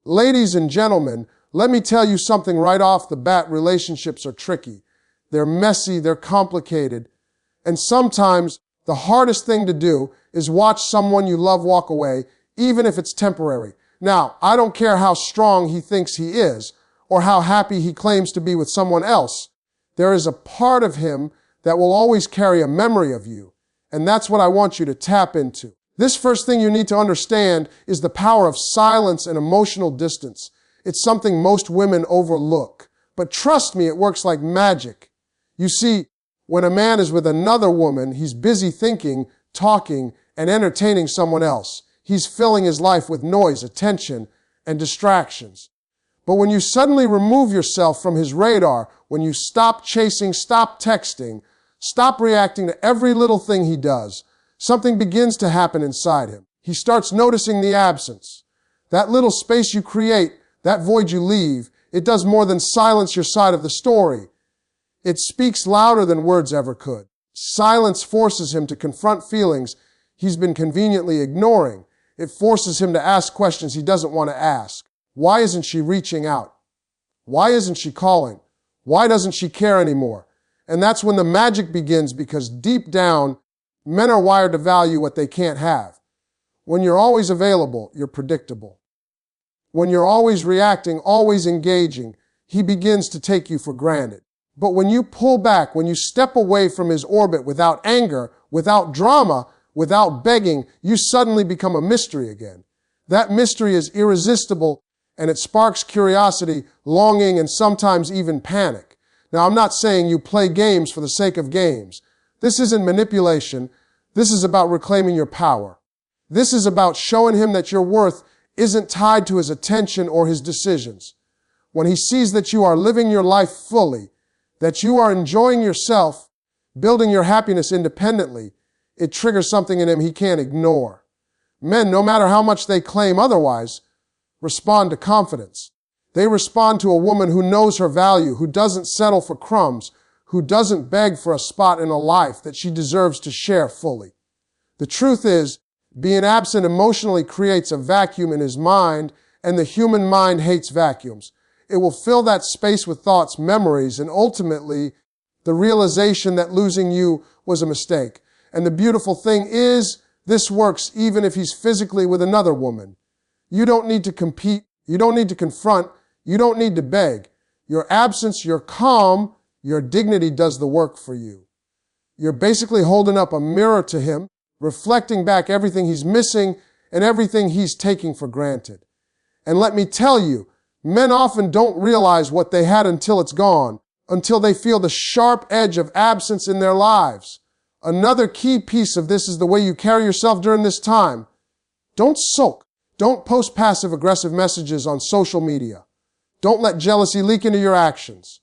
Ladies and gentlemen, let me tell you something right off the bat. Relationships are tricky. They're messy, they're complicated. And sometimes the hardest thing to do is watch someone you love walk away, even if it's temporary. Now, I don't care how strong he thinks he is, or how happy he claims to be with someone else. There is a part of him that will always carry a memory of you. And that's what I want you to tap into. This first thing you need to understand is the power of silence and emotional distance. It's something most women overlook. But trust me, it works like magic. You see, when a man is with another woman, he's busy thinking, talking, and entertaining someone else. He's filling his life with noise, attention, and distractions. But when you suddenly remove yourself from his radar, when you stop chasing, stop texting, stop reacting to every little thing he does, something begins to happen inside him. He starts noticing the absence. That little space you create, that void you leave, it does more than silence your side of the story. It speaks louder than words ever could. Silence forces him to confront feelings he's been conveniently ignoring. It forces him to ask questions he doesn't want to ask. Why isn't she reaching out? Why isn't she calling? Why doesn't she care anymore? And that's when the magic begins, because deep down, men are wired to value what they can't have. When you're always available, you're predictable. When you're always reacting, always engaging, he begins to take you for granted. But when you pull back, when you step away from his orbit without anger, without drama, without begging, you suddenly become a mystery again. That mystery is irresistible, and it sparks curiosity, longing, and sometimes even panic. Now, I'm not saying you play games for the sake of games. This isn't manipulation. This is about reclaiming your power. This is about showing him that your worth isn't tied to his attention or his decisions. When he sees that you are living your life fully, that you are enjoying yourself, building your happiness independently, it triggers something in him he can't ignore. Men, no matter how much they claim otherwise, respond to confidence. They respond to a woman who knows her value, who doesn't settle for crumbs, who doesn't beg for a spot in a life that she deserves to share fully. The truth is, being absent emotionally creates a vacuum in his mind, and the human mind hates vacuums. It will fill that space with thoughts, memories, and ultimately the realization that losing you was a mistake. And the beautiful thing is, this works even if he's physically with another woman. You don't need to compete. You don't need to confront. You don't need to beg. Your absence, your calm, your dignity does the work for you. You're basically holding up a mirror to him, reflecting back everything he's missing and everything he's taking for granted. And let me tell you, men often don't realize what they had until it's gone, until they feel the sharp edge of absence in their lives. Another key piece of this is the way you carry yourself during this time. Don't sulk. Don't post passive-aggressive messages on social media. Don't let jealousy leak into your actions.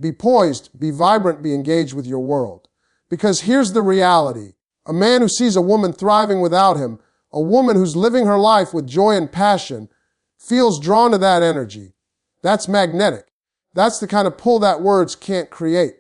Be poised, be vibrant, be engaged with your world. Because here's the reality. A man who sees a woman thriving without him, a woman who's living her life with joy and passion, feels drawn to that energy. That's magnetic. That's the kind of pull that words can't create.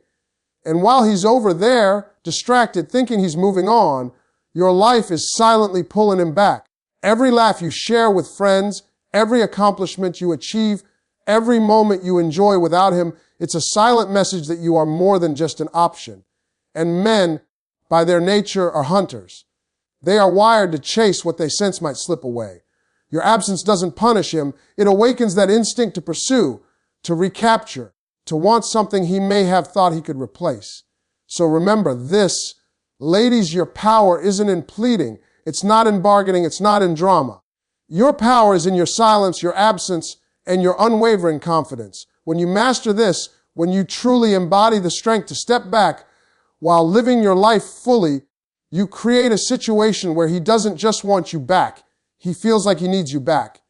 And while he's over there, distracted, thinking he's moving on, your life is silently pulling him back. Every laugh you share with friends, every accomplishment you achieve, every moment you enjoy without him, it's a silent message that you are more than just an option. And men, by their nature, are hunters. They are wired to chase what they sense might slip away. Your absence doesn't punish him. It awakens that instinct to pursue, to recapture, to want something he may have thought he could replace. So remember this, ladies, your power isn't in pleading. It's not in bargaining. It's not in drama. Your power is in your silence, your absence, and your unwavering confidence. When you master this, when you truly embody the strength to step back while living your life fully, you create a situation where he doesn't just want you back. He feels like he needs you back.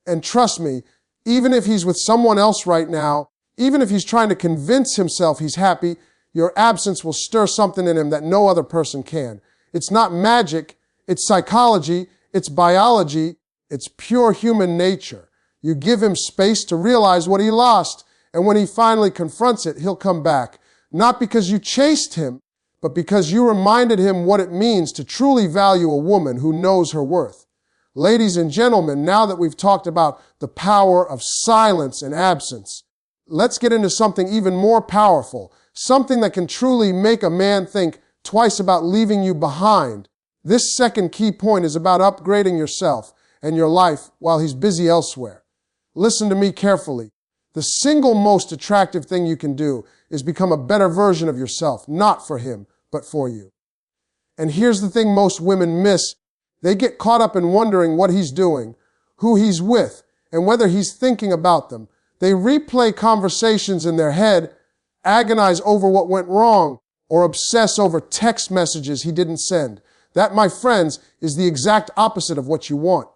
And trust me, even if he's with someone else right now, even if he's trying to convince himself he's happy, your absence will stir something in him that no other person can. It's not magic. It's psychology. It's biology. It's pure human nature. You give him space to realize what he lost. And when he finally confronts it, he'll come back. Not because you chased him, but because you reminded him what it means to truly value a woman who knows her worth. Ladies and gentlemen, now that we've talked about the power of silence and absence, let's get into something even more powerful, something that can truly make a man think twice about leaving you behind. This second key point is about upgrading yourself and your life while he's busy elsewhere. Listen to me carefully. The single most attractive thing you can do is become a better version of yourself, not for him, but for you. And here's the thing most women miss. They get caught up in wondering what he's doing, who he's with, and whether he's thinking about them. They replay conversations in their head, agonize over what went wrong, or obsess over text messages he didn't send. That, my friends, is the exact opposite of what you want.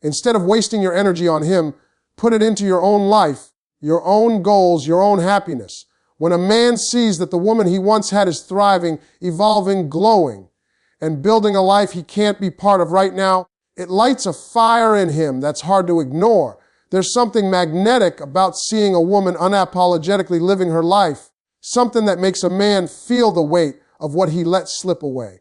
Instead of wasting your energy on him, put it into your own life, your own goals, your own happiness. When a man sees that the woman he once had is thriving, evolving, glowing, and building a life he can't be part of right now, it lights a fire in him that's hard to ignore. There's something magnetic about seeing a woman unapologetically living her life, something that makes a man feel the weight of what he let slip away.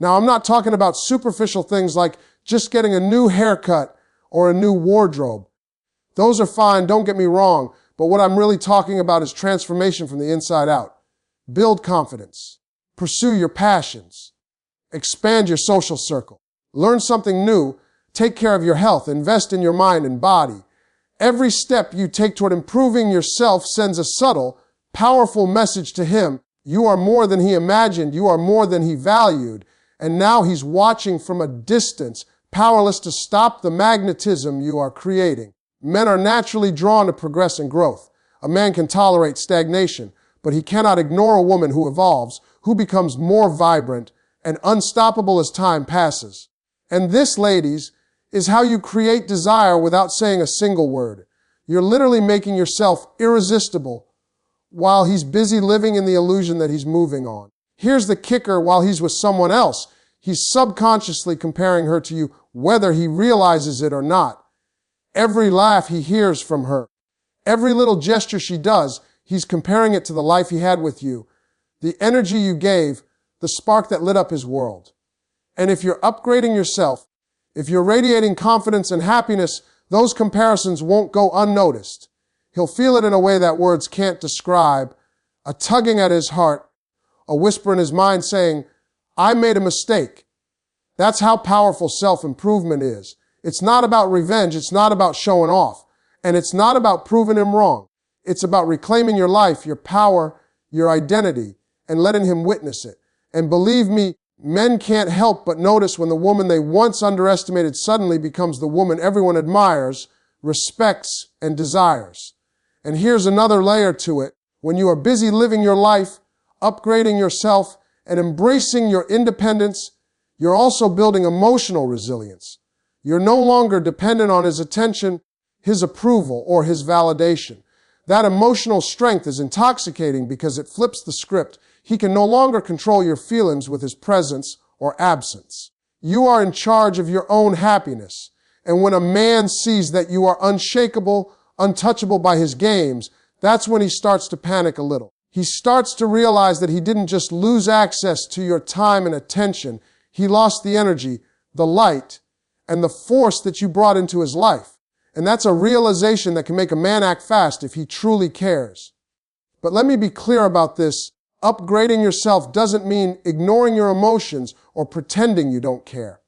Now, I'm not talking about superficial things like just getting a new haircut or a new wardrobe. Those are fine, don't get me wrong, but what I'm really talking about is transformation from the inside out. Build confidence. Pursue your passions. Expand your social circle. Learn something new. Take care of your health. Invest in your mind and body. Every step you take toward improving yourself sends a subtle, powerful message to him. You are more than he imagined. You are more than he valued. And now he's watching from a distance, powerless to stop the magnetism you are creating. Men are naturally drawn to progress and growth. A man can tolerate stagnation, but he cannot ignore a woman who evolves, who becomes more vibrant and unstoppable as time passes. And this, ladies, is how you create desire without saying a single word. You're literally making yourself irresistible while he's busy living in the illusion that he's moving on. Here's the kicker: while he's with someone else, he's subconsciously comparing her to you, whether he realizes it or not. Every laugh he hears from her, every little gesture she does, he's comparing it to the life he had with you, the energy you gave, the spark that lit up his world. And if you're upgrading yourself, if you're radiating confidence and happiness, those comparisons won't go unnoticed. He'll feel it in a way that words can't describe, a tugging at his heart, a whisper in his mind saying, I made a mistake. That's how powerful self-improvement is. It's not about revenge. It's not about showing off. And it's not about proving him wrong. It's about reclaiming your life, your power, your identity, and letting him witness it. And believe me, men can't help but notice when the woman they once underestimated suddenly becomes the woman everyone admires, respects, and desires. And here's another layer to it. When you are busy living your life, upgrading yourself, and embracing your independence, you're also building emotional resilience. You're no longer dependent on his attention, his approval, or his validation. That emotional strength is intoxicating because it flips the script. He can no longer control your feelings with his presence or absence. You are in charge of your own happiness. And when a man sees that you are unshakable, untouchable by his games, that's when he starts to panic a little. He starts to realize that he didn't just lose access to your time and attention. He lost the energy, the light, and the force that you brought into his life. And that's a realization that can make a man act fast if he truly cares. But let me be clear about this. Upgrading yourself doesn't mean ignoring your emotions or pretending you don't care.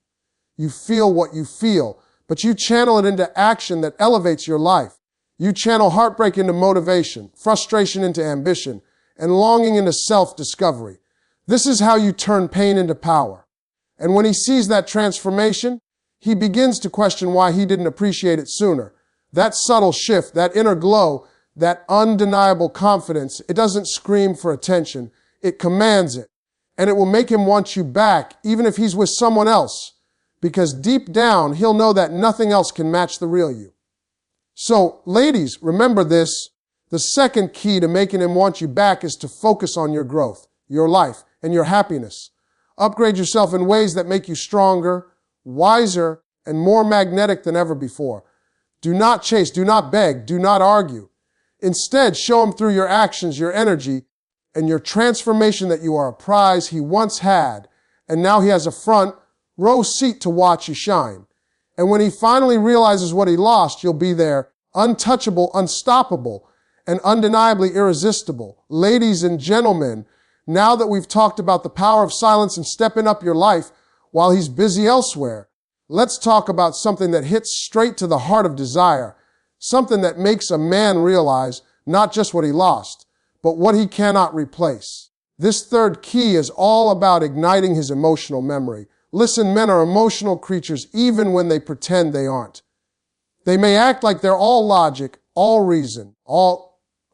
You feel what you feel, but you channel it into action that elevates your life. You channel heartbreak into motivation, frustration into ambition, and longing into self-discovery. This is how you turn pain into power. And when he sees that transformation, he begins to question why he didn't appreciate it sooner. That subtle shift, that inner glow, that undeniable confidence, it doesn't scream for attention. It commands it. And it will make him want you back, even if he's with someone else. Because deep down, he'll know that nothing else can match the real you. So, ladies, remember this. The second key to making him want you back is to focus on your growth, your life, and your happiness. Upgrade yourself in ways that make you stronger, wiser, and more magnetic than ever before. Do not chase, do not beg, do not argue. Instead, show him through your actions, your energy, and your transformation that you are a prize he once had, and now he has a front row seat to watch you shine. And when he finally realizes what he lost, you'll be there, untouchable, unstoppable, and undeniably irresistible. Ladies and gentlemen, now that we've talked about the power of silence and stepping up your life while he's busy elsewhere, let's talk about something that hits straight to the heart of desire, something that makes a man realize not just what he lost, but what he cannot replace. This third key is all about igniting his emotional memory. Listen, men are emotional creatures even when they pretend they aren't. They may act like they're all logic, all reason,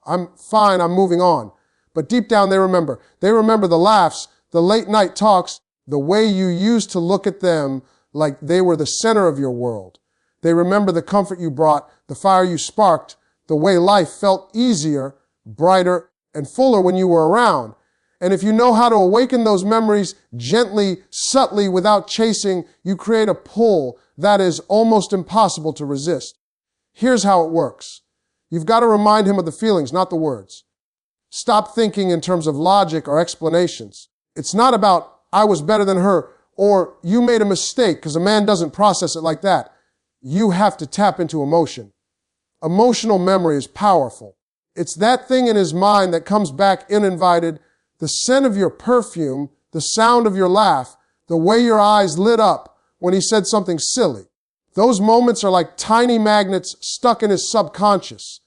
I'm fine, I'm moving on. But deep down they remember. They remember the laughs, the late night talks, the way you used to look at them like they were the center of your world. They remember the comfort you brought, the fire you sparked, the way life felt easier, brighter, and fuller when you were around. And if you know how to awaken those memories gently, subtly, without chasing, you create a pull that is almost impossible to resist. Here's how it works. You've got to remind him of the feelings, not the words. Stop thinking in terms of logic or explanations. It's not about, I was better than her, or you made a mistake, because a man doesn't process it like that. You have to tap into emotion. Emotional memory is powerful. It's that thing in his mind that comes back uninvited, the scent of your perfume, the sound of your laugh, the way your eyes lit up when he said something silly. Those moments are like tiny magnets stuck in his subconscious.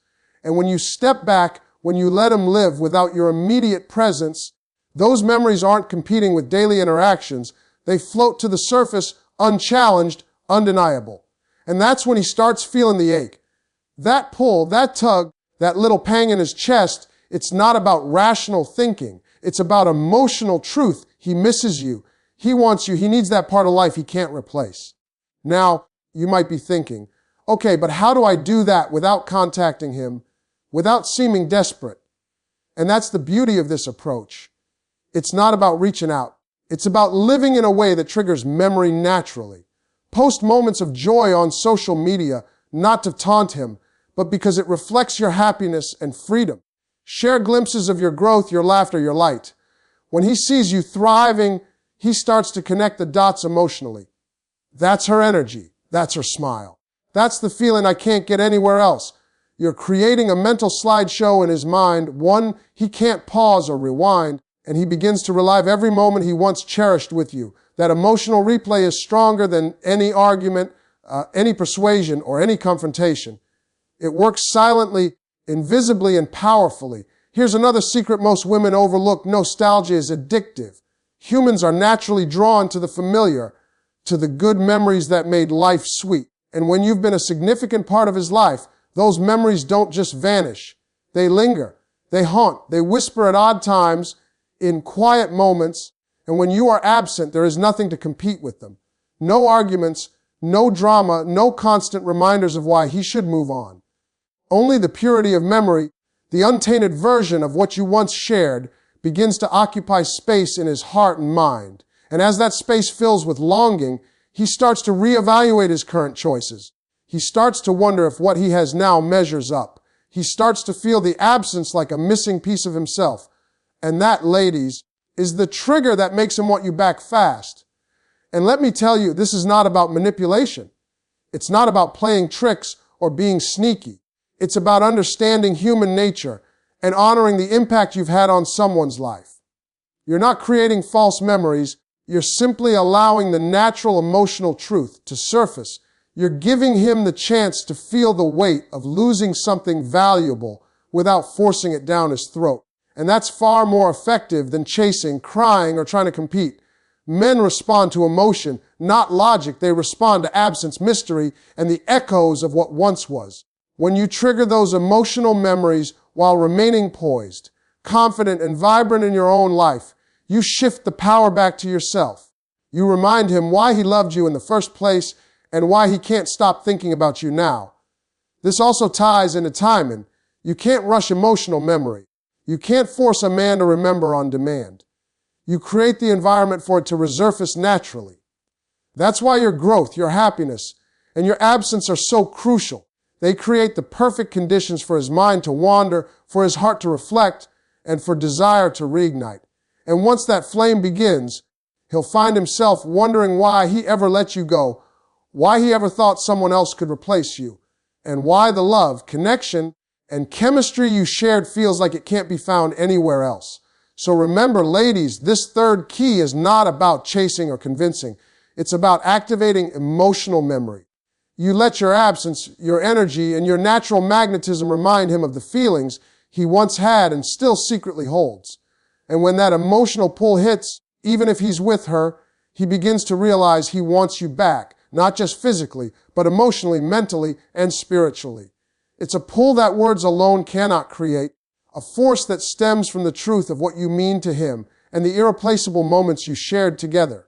And when you step back, when you let him live without your immediate presence, those memories aren't competing with daily interactions. They float to the surface, unchallenged, undeniable. And that's when he starts feeling the ache. That pull, that tug, that little pang in his chest, it's not about rational thinking. It's about emotional truth. He misses you. He wants you. He needs that part of life he can't replace. Now, you might be thinking, okay, but how do I do that without contacting him, without seeming desperate? And that's the beauty of this approach. It's not about reaching out. It's about living in a way that triggers memory naturally. Post moments of joy on social media, not to taunt him, but because it reflects your happiness and freedom. Share glimpses of your growth, your laughter, your light. When he sees you thriving, he starts to connect the dots emotionally. That's her energy. That's her smile. That's the feeling I can't get anywhere else. You're creating a mental slideshow in his mind, one he can't pause or rewind, and he begins to relive every moment he once cherished with you. That emotional replay is stronger than any argument, any persuasion, or any confrontation. It works silently, invisibly, and powerfully. Here's another secret most women overlook. Nostalgia is addictive. Humans are naturally drawn to the familiar, to the good memories that made life sweet. And when you've been a significant part of his life, those memories don't just vanish. They linger. They haunt. They whisper at odd times, in quiet moments. And when you are absent, there is nothing to compete with them. No arguments, no drama, no constant reminders of why he should move on. Only the purity of memory, the untainted version of what you once shared, begins to occupy space in his heart and mind. And as that space fills with longing, he starts to reevaluate his current choices. He starts to wonder if what he has now measures up. He starts to feel the absence like a missing piece of himself. And that, ladies, is the trigger that makes him want you back fast. And let me tell you, this is not about manipulation. It's not about playing tricks or being sneaky. It's about understanding human nature and honoring the impact you've had on someone's life. You're not creating false memories. You're simply allowing the natural emotional truth to surface. You're giving him the chance to feel the weight of losing something valuable without forcing it down his throat. And that's far more effective than chasing, crying, or trying to compete. Men respond to emotion, not logic. They respond to absence, mystery, and the echoes of what once was. When you trigger those emotional memories while remaining poised, confident, and vibrant in your own life, you shift the power back to yourself. You remind him why he loved you in the first place and why he can't stop thinking about you now. This also ties into timing. You can't rush emotional memory. You can't force a man to remember on demand. You create the environment for it to resurface naturally. That's why your growth, your happiness, and your absence are so crucial. They create the perfect conditions for his mind to wander, for his heart to reflect, and for desire to reignite. And once that flame begins, he'll find himself wondering why he ever let you go, why he ever thought someone else could replace you, and why the love, connection, and chemistry you shared feels like it can't be found anywhere else. So remember, ladies, this third key is not about chasing or convincing. It's about activating emotional memory. You let your absence, your energy, and your natural magnetism remind him of the feelings he once had and still secretly holds. And when that emotional pull hits, even if he's with her, he begins to realize he wants you back, not just physically, but emotionally, mentally, and spiritually. It's a pull that words alone cannot create, a force that stems from the truth of what you mean to him and the irreplaceable moments you shared together.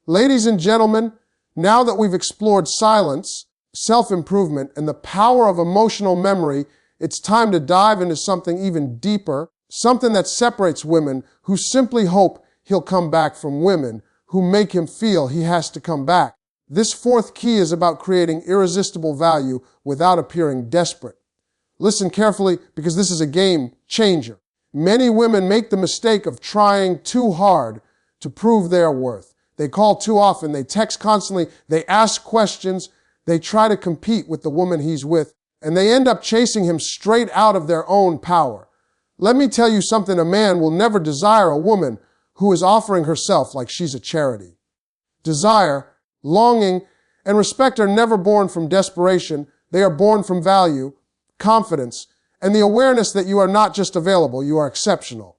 Ladies and gentlemen, now that we've explored silence, self-improvement, and the power of emotional memory, it's time to dive into something even deeper, something that separates women who simply hope he'll come back from women who make him feel he has to come back. This fourth key is about creating irresistible value without appearing desperate. Listen carefully, because this is a game changer. Many women make the mistake of trying too hard to prove their worth. They call too often, they text constantly, they ask questions, they try to compete with the woman he's with, and they end up chasing him straight out of their own power. Let me tell you something, a man will never desire a woman who is offering herself like she's a charity. Desire, longing, and respect are never born from desperation. They are born from value, confidence, and the awareness that you are not just available, you are exceptional.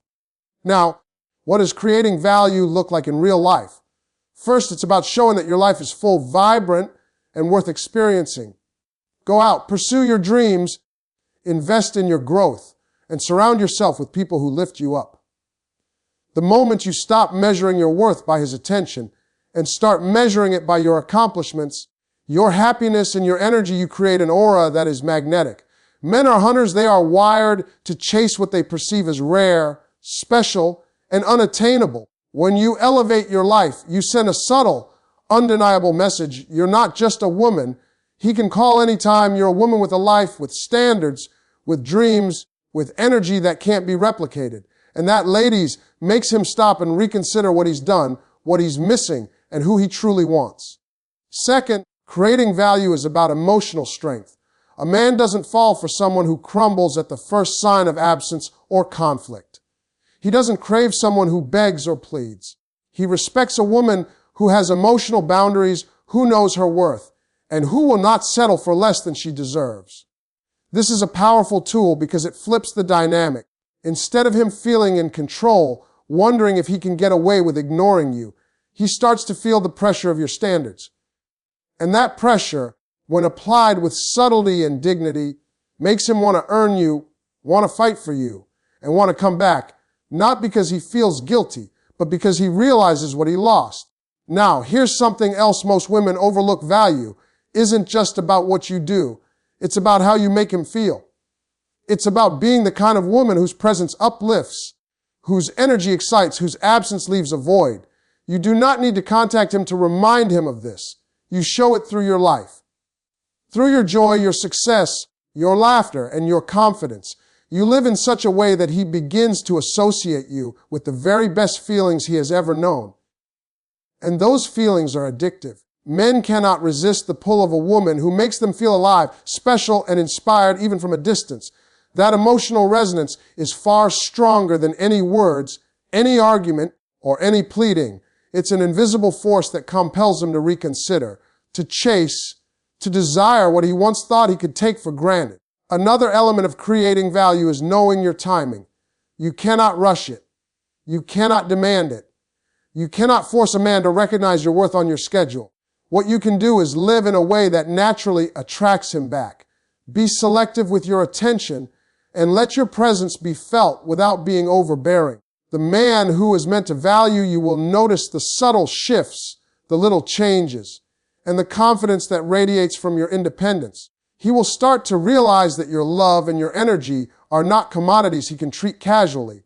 Now, what does creating value look like in real life? First, it's about showing that your life is full, vibrant, and worth experiencing. Go out, pursue your dreams, invest in your growth, and surround yourself with people who lift you up. The moment you stop measuring your worth by his attention and start measuring it by your accomplishments, your happiness and your energy, you create an aura that is magnetic. Men are hunters. They are wired to chase what they perceive as rare, special, and unattainable. When you elevate your life, you send a subtle, undeniable message. You're not just a woman. He can call anytime. You're a woman with a life, with standards, with dreams, with energy that can't be replicated. And that, ladies, makes him stop and reconsider what he's done, what he's missing, and who he truly wants. Second, creating value is about emotional strength. A man doesn't fall for someone who crumbles at the first sign of absence or conflict. He doesn't crave someone who begs or pleads. He respects a woman who has emotional boundaries, who knows her worth, and who will not settle for less than she deserves. This is a powerful tool because it flips the dynamic. Instead of him feeling in control, wondering if he can get away with ignoring you, he starts to feel the pressure of your standards. And that pressure, when applied with subtlety and dignity, makes him want to earn you, want to fight for you, and want to come back, not because he feels guilty, but because he realizes what he lost. Now, here's something else most women overlook. Value isn't just about what you do. It's about how you make him feel. It's about being the kind of woman whose presence uplifts, whose energy excites, whose absence leaves a void. You do not need to contact him to remind him of this. You show it through your life. Through your joy, your success, your laughter, and your confidence. You live in such a way that he begins to associate you with the very best feelings he has ever known. And those feelings are addictive. Men cannot resist the pull of a woman who makes them feel alive, special, and inspired even from a distance. That emotional resonance is far stronger than any words, any argument, or any pleading. It's an invisible force that compels him to reconsider, to chase, to desire what he once thought he could take for granted. Another element of creating value is knowing your timing. You cannot rush it. You cannot demand it. You cannot force a man to recognize your worth on your schedule. What you can do is live in a way that naturally attracts him back. Be selective with your attention and let your presence be felt without being overbearing. The man who is meant to value you will notice the subtle shifts, the little changes, and the confidence that radiates from your independence. He will start to realize that your love and your energy are not commodities he can treat casually.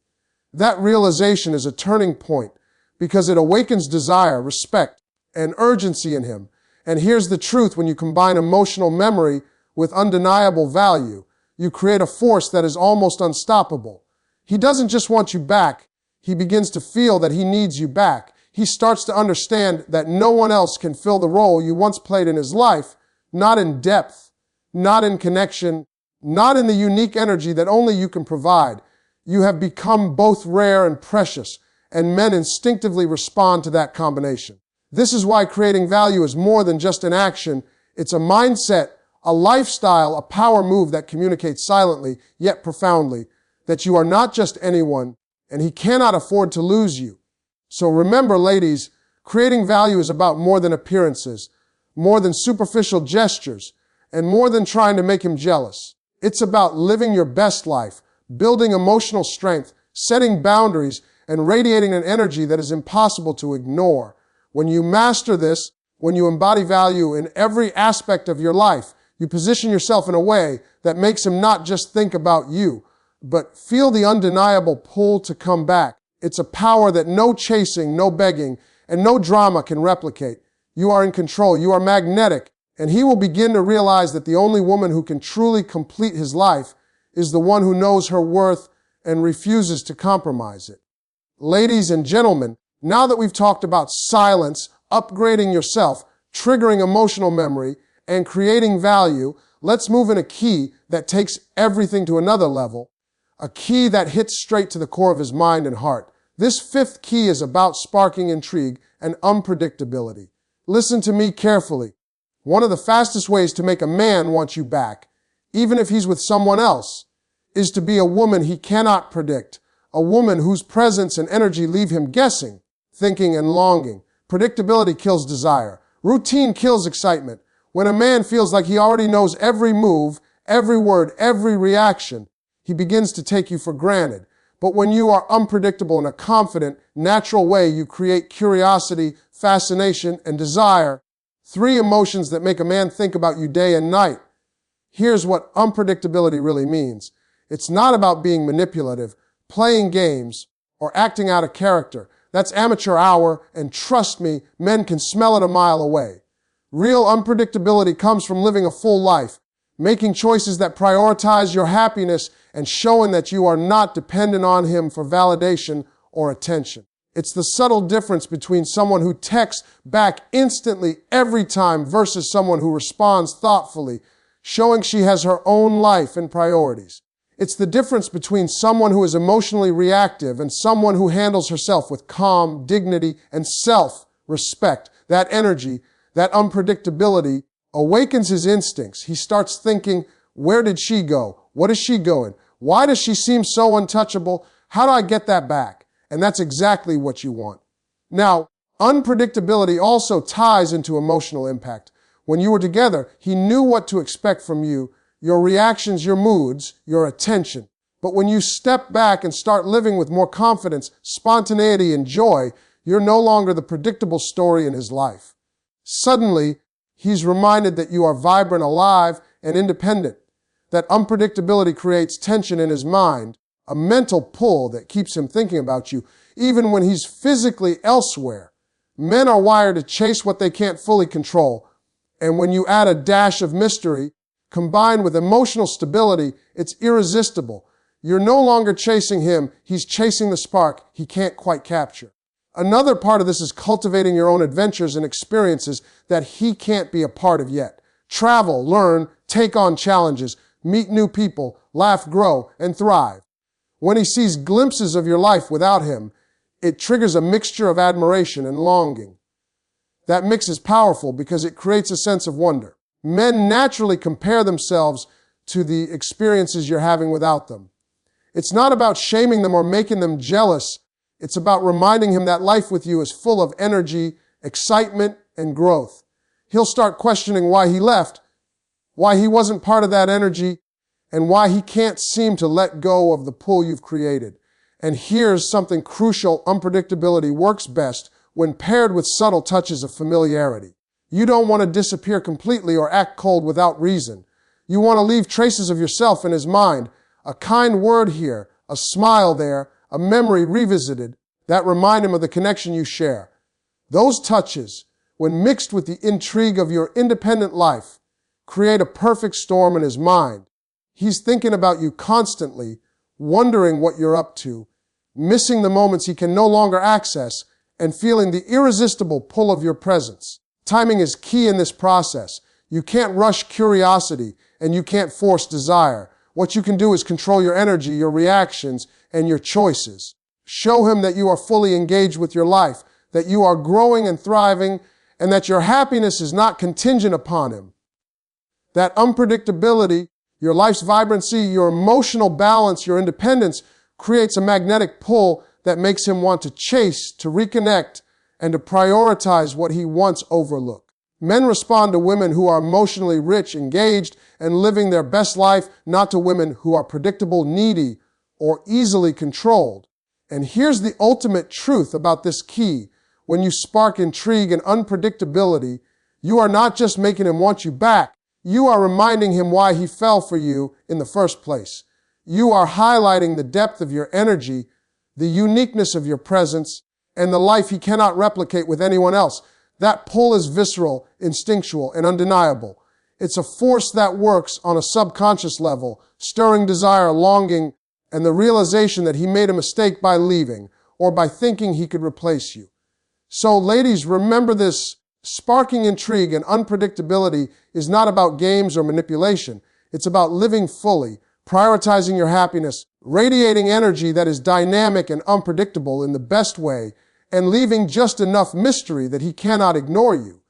That realization is a turning point because it awakens desire, respect, and urgency in him. And here's the truth: when you combine emotional memory with undeniable value, you create a force that is almost unstoppable. He doesn't just want you back. He begins to feel that he needs you back. he starts to understand that no one else can fill the role you once played in his life, not in depth, not in connection, not in the unique energy that only you can provide. You have become both rare and precious, and men instinctively respond to that combination. This is why creating value is more than just an action. It's a mindset, a lifestyle, a power move that communicates silently, yet profoundly, that you are not just anyone, and he cannot afford to lose you. So remember, ladies, creating value is about more than appearances, more than superficial gestures, and more than trying to make him jealous. It's about living your best life, building emotional strength, setting boundaries, and radiating an energy that is impossible to ignore. When you master this, when you embody value in every aspect of your life, you position yourself in a way that makes him not just think about you, but feel the undeniable pull to come back. It's a power that no chasing, no begging, and no drama can replicate. You are in control. You are magnetic. And he will begin to realize that the only woman who can truly complete his life is the one who knows her worth and refuses to compromise it. Ladies and gentlemen, now that we've talked about silence, upgrading yourself, triggering emotional memory, and creating value, let's move in a key that takes everything to another level, a key that hits straight to the core of his mind and heart. This fifth key is about sparking intrigue and unpredictability. Listen to me carefully. One of the fastest ways to make a man want you back, even if he's with someone else, is to be a woman he cannot predict, a woman whose presence and energy leave him guessing, thinking, and longing. Predictability kills desire. Routine kills excitement. When a man feels like he already knows every move, every word, every reaction, he begins to take you for granted. But when you are unpredictable in a confident, natural way, you create curiosity, fascination, and desire. Three emotions that make a man think about you day and night. Here's what unpredictability really means. It's not about being manipulative, playing games, or acting out of character. That's amateur hour, and trust me, men can smell it a mile away. Real unpredictability comes from living a full life, making choices that prioritize your happiness and showing that you are not dependent on him for validation or attention. It's the subtle difference between someone who texts back instantly every time versus someone who responds thoughtfully, showing she has her own life and priorities. It's the difference between someone who is emotionally reactive and someone who handles herself with calm, dignity, and self-respect. That energy, that unpredictability awakens his instincts. He starts thinking, where did she go? What is she going? Why does she seem so untouchable? How do I get that back? And that's exactly what you want. Now, unpredictability also ties into emotional impact. When you were together, he knew what to expect from you, your reactions, your moods, your attention. But when you step back and start living with more confidence, spontaneity, and joy, you're no longer the predictable story in his life. Suddenly, he's reminded that you are vibrant, alive, and independent. That unpredictability creates tension in his mind, a mental pull that keeps him thinking about you, even when he's physically elsewhere. Men are wired to chase what they can't fully control. And when you add a dash of mystery, combined with emotional stability, it's irresistible. You're no longer chasing him, he's chasing the spark he can't quite capture. Another part of this is cultivating your own adventures and experiences that he can't be a part of yet. Travel, learn, take on challenges, meet new people, laugh, grow, and thrive. When he sees glimpses of your life without him, it triggers a mixture of admiration and longing. That mix is powerful because it creates a sense of wonder. Men naturally compare themselves to the experiences you're having without them. It's not about shaming them or making them jealous. It's about reminding him that life with you is full of energy, excitement, and growth. He'll start questioning why he left, why he wasn't part of that energy, and why he can't seem to let go of the pull you've created. And here's something crucial: unpredictability works best when paired with subtle touches of familiarity. You don't want to disappear completely or act cold without reason. You want to leave traces of yourself in his mind, a kind word here, a smile there, a memory revisited that remind him of the connection you share. Those touches, when mixed with the intrigue of your independent life, create a perfect storm in his mind. He's thinking about you constantly, wondering what you're up to, missing the moments he can no longer access, and feeling the irresistible pull of your presence. Timing is key in this process. You can't rush curiosity, and you can't force desire. What you can do is control your energy, your reactions, and your choices. Show him that you are fully engaged with your life, that you are growing and thriving, and that your happiness is not contingent upon him. That unpredictability, your life's vibrancy, your emotional balance, your independence creates a magnetic pull that makes him want to chase, to reconnect, and to prioritize what he once overlooked. Men respond to women who are emotionally rich, engaged, and living their best life, not to women who are predictable, needy, or easily controlled. And here's the ultimate truth about this key. When you spark intrigue and unpredictability, you are not just making him want you back. You are reminding him why he fell for you in the first place. You are highlighting the depth of your energy, the uniqueness of your presence, and the life he cannot replicate with anyone else. That pull is visceral, instinctual, and undeniable. It's a force that works on a subconscious level, stirring desire, longing, and the realization that he made a mistake by leaving or by thinking he could replace you. So, ladies, remember this. Sparking intrigue and unpredictability is not about games or manipulation. It's about living fully, prioritizing your happiness, radiating energy that is dynamic and unpredictable in the best way, and leaving just enough mystery that he cannot ignore you.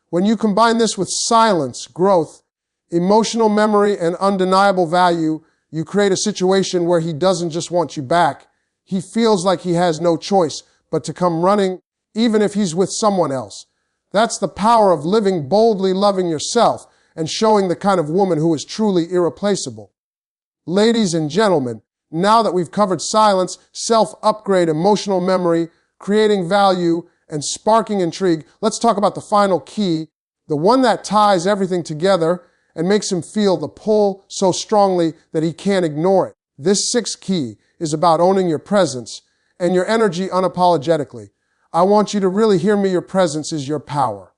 When you combine this with silence, growth, emotional memory, and undeniable value, you create a situation where he doesn't just want you back. He feels like he has no choice but to come running, even if he's with someone else. That's the power of living boldly, loving yourself, and showing the kind of woman who is truly irreplaceable. Ladies and gentlemen, now that we've covered silence, self-upgrade, emotional memory, creating value, and sparking intrigue, let's talk about the final key, the one that ties everything together and makes him feel the pull so strongly that he can't ignore it. This sixth key is about owning your presence and your energy unapologetically. I want you to really hear me. Your presence is your power.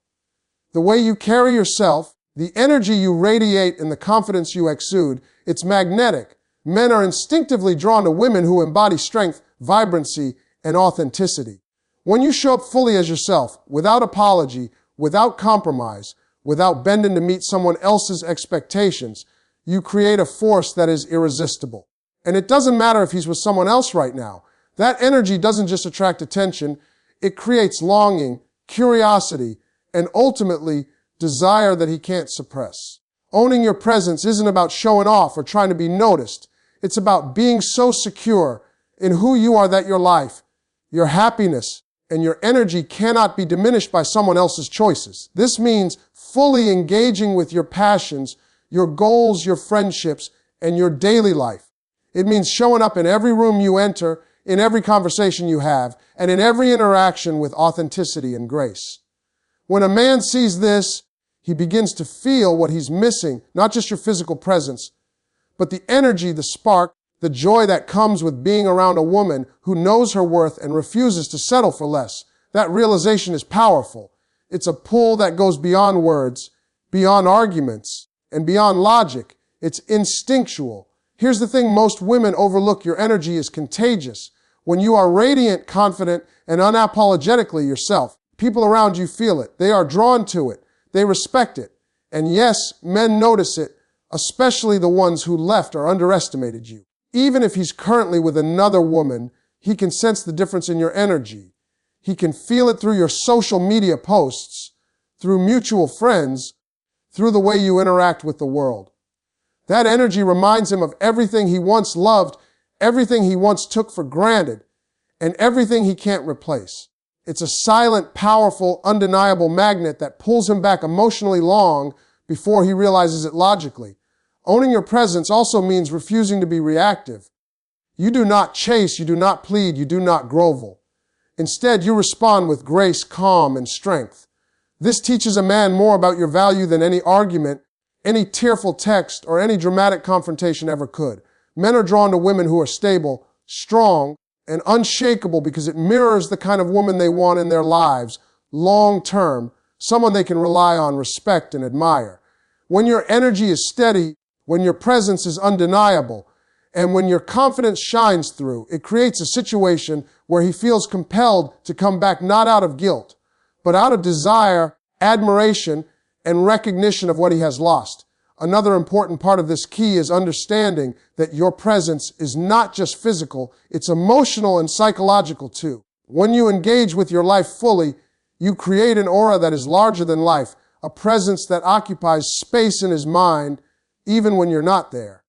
The way you carry yourself, the energy you radiate, and the confidence you exude, it's magnetic. Men are instinctively drawn to women who embody strength, vibrancy, and authenticity. When you show up fully as yourself, without apology, without compromise, without bending to meet someone else's expectations, you create a force that is irresistible. And it doesn't matter if he's with someone else right now. That energy doesn't just attract attention, it creates longing, curiosity, and ultimately desire that he can't suppress. Owning your presence isn't about showing off or trying to be noticed. It's about being so secure in who you are that your life, your happiness, and your energy cannot be diminished by someone else's choices. This means fully engaging with your passions, your goals, your friendships, and your daily life. It means showing up in every room you enter, in every conversation you have, and in every interaction with authenticity and grace. When a man sees this, he begins to feel what he's missing, not just your physical presence, but the energy, the spark, the joy that comes with being around a woman who knows her worth and refuses to settle for less. That realization is powerful. It's a pull that goes beyond words, beyond arguments, and beyond logic. It's instinctual. Here's the thing most women overlook. Your energy is contagious. When you are radiant, confident, and unapologetically yourself, people around you feel it. They are drawn to it. They respect it. And yes, men notice it, especially the ones who left or underestimated you. Even if he's currently with another woman, he can sense the difference in your energy. He can feel it through your social media posts, through mutual friends, through the way you interact with the world. That energy reminds him of everything he once loved, everything he once took for granted, and everything he can't replace. It's a silent, powerful, undeniable magnet that pulls him back emotionally long before he realizes it logically. Owning your presence also means refusing to be reactive. You do not chase, you do not plead, you do not grovel. Instead, you respond with grace, calm, and strength. This teaches a man more about your value than any argument, any tearful text, or any dramatic confrontation ever could. Men are drawn to women who are stable, strong, and unshakable because it mirrors the kind of woman they want in their lives, long-term, someone they can rely on, respect, and admire. When your energy is steady, when your presence is undeniable, And when your confidence shines through, it creates a situation where he feels compelled to come back not out of guilt, but out of desire, admiration, and recognition of what he has lost. Another important part of this key is understanding that your presence is not just physical, it's emotional and psychological too. When you engage with your life fully, you create an aura that is larger than life, a presence that occupies space in his mind, even when you're not there.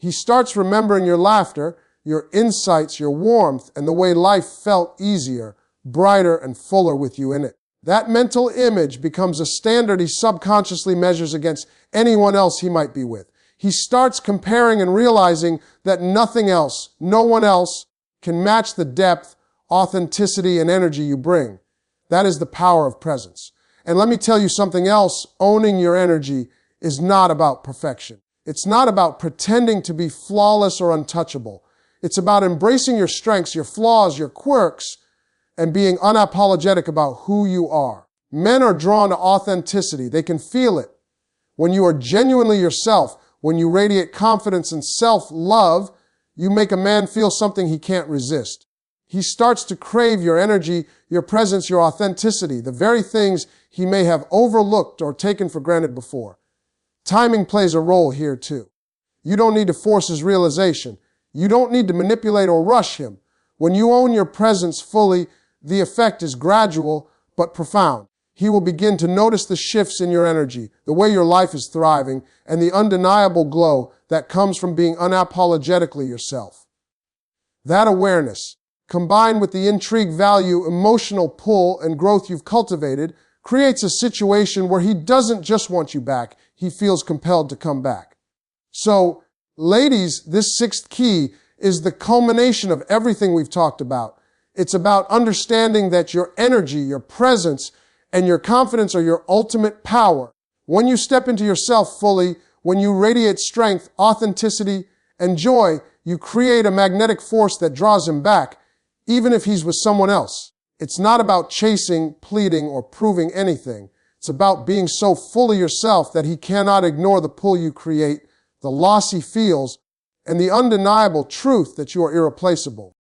He starts remembering your laughter, your insights, your warmth, and the way life felt easier, brighter, and fuller with you in it. That mental image becomes a standard he subconsciously measures against anyone else he might be with. He starts comparing and realizing that nothing else, no one else, can match the depth, authenticity, and energy you bring. That is the power of presence. And let me tell you something else. Owning your energy is not about perfection. It's not about pretending to be flawless or untouchable. It's about embracing your strengths, your flaws, your quirks, and being unapologetic about who you are. Men are drawn to authenticity. They can feel it. When you are genuinely yourself, when you radiate confidence and self-love, you make a man feel something he can't resist. He starts to crave your energy, your presence, your authenticity, the very things he may have overlooked or taken for granted before. Timing plays a role here too. You don't need to force his realization. You don't need to manipulate or rush him. When you own your presence fully, the effect is gradual but profound. He will begin to notice the shifts in your energy, the way your life is thriving, and the undeniable glow that comes from being unapologetically yourself. That awareness, combined with the intrigue, value, emotional pull, and growth you've cultivated, creates a situation where he doesn't just want you back, he feels compelled to come back. So, ladies, this sixth key is the culmination of everything we've talked about. It's about understanding that your energy, your presence, and your confidence are your ultimate power. When you step into yourself fully, when you radiate strength, authenticity, and joy, you create a magnetic force that draws him back, even if he's with someone else. It's not about chasing, pleading, or proving anything. It's about being so fully yourself that he cannot ignore the pull you create, the loss he feels, and the undeniable truth that you are irreplaceable.